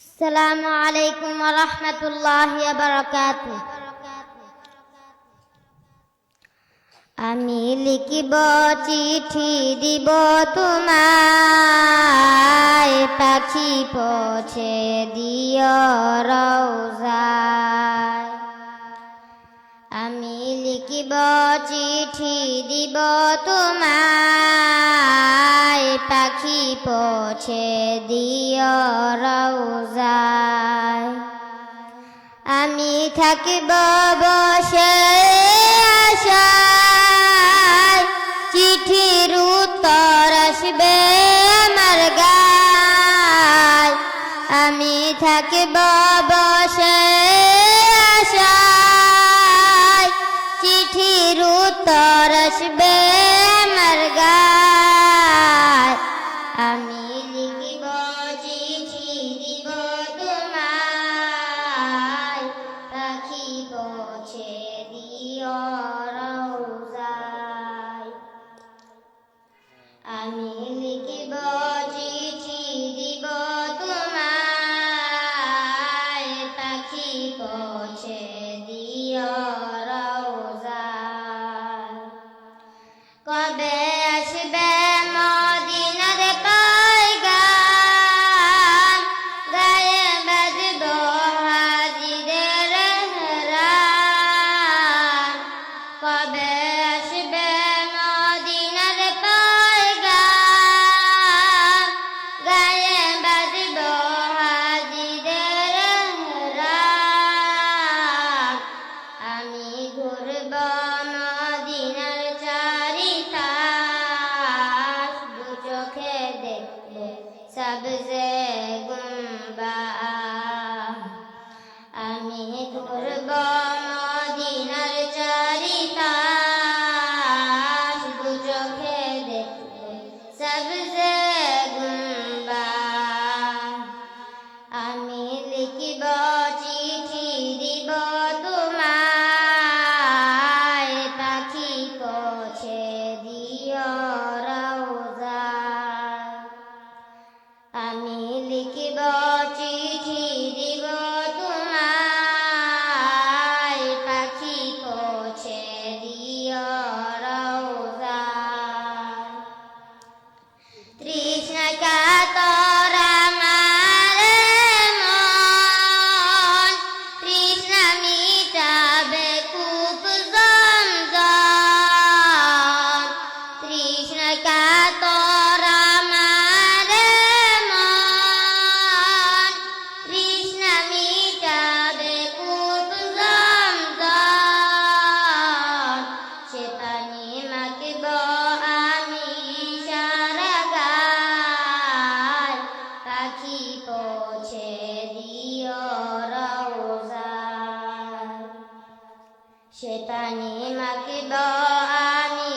আসসালামু আলাইকুম ওয়া রাহমাতুল্লাহি ওয়া বারাকাতুহু। আমি লিখিব চিঠি দিব তোমায়, পাখি পৌঁছে দিও রওজায়। আমি লিখিব চিঠি দিব তোমায়, পাখি পৌঁছে দিও রওজায়। আমি থাকিব বসে আশায়, চিঠির উত্তর আসবে আমার গায়। আমি থাকিব বসে আশায়, চিঠির উত্তর আসবে আমার গায়। আমি লিখিব চিঠি দিব তোমায়, পাখি পৌঁছে দিও রওজায়। আমি লিখিব চিঠি দিব তোমায়, পাখি পৌঁছে দিও রওজায়। কবে আসবে মদিনার পয়গাম, গায়ে বাজব হাজিদের হেরাম। কবে আসবে মদিনার পয়গাম, গায়ে বাজব হাজিদের হেরাম। আমি ঘুরব মদিনার চারিপাশ, দু চোখে দেখব সবজে গুম্বাদ। আমি ঘুরব মদিনার চারিপাশ, দু চোখে দেখব সবজে গুম্বাদ। আমি লিখিব চিঠি দিব তোমায়, পাখি পৌঁছে দিও রওজায়। আমি লিখিব চিঠি দিব তোমায়, পাখি পৌঁছে দিও রওজায়। তৃষ্ণা কাতর আমার মন, তৃষ্ণা মিটাবে কূপ জমজম। তৃষ্ণা কাতর আমার মন, তৃষ্ণা মিটাবে কূপ জমজম। সে পানি মাখিব আমি সারা গায়, পাখি পৌঁছে দিও রওজায়। সে পানি মাখিব আমি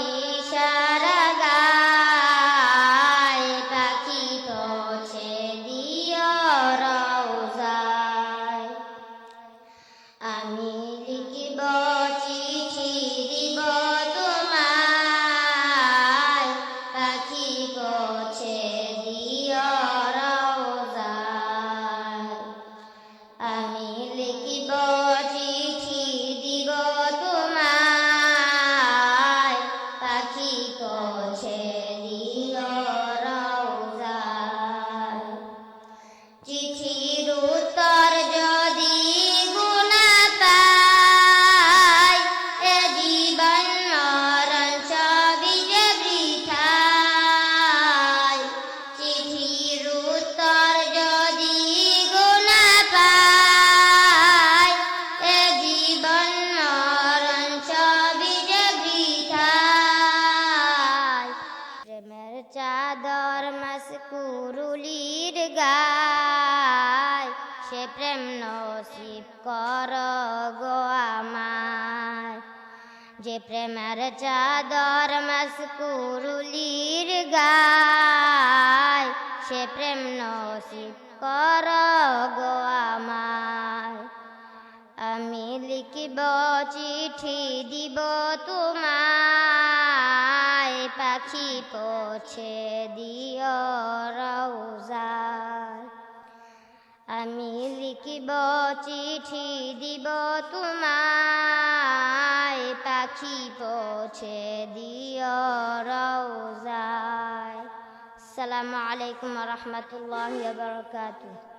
সারা গায়, পাখি পৌঁছে দিও রওজায়। আমি লিখিব চিঠি দিব তোমায়, পাখি পৌঁছে দিও রওজায়। আমি লিখিব চিঠি দিব তোমায়, পাখি পৌঁছে দিও রওজায়। চিঠির উত্তর যদি গুনা পাই, এ জীবন মরণ সবই যে বৃথায়। চিঠির উত্তর যদি গুনা পাই, এ জীবন মরণ সবই যে বৃথায়। প্রেমের চাদর মস্কুরুলির গায়, সে প্রেম নসিব কর গো আমায়। যে প্রেমের চাদর মস্কুরুলির গায়, সে প্রেম নসিব কর গো আমায়। আমি লিখিব চিঠি দিব তোমায়, পাখি পৌঁছে দিও রওজায়। আমি লিখিব চিঠি দিব তোমায়, পাখি পৌঁছে দিও রওজায়। আসসালামু আলাইকুম ওয়া রাহমাতুল্লাহি ওয়া বারাকাতুহু।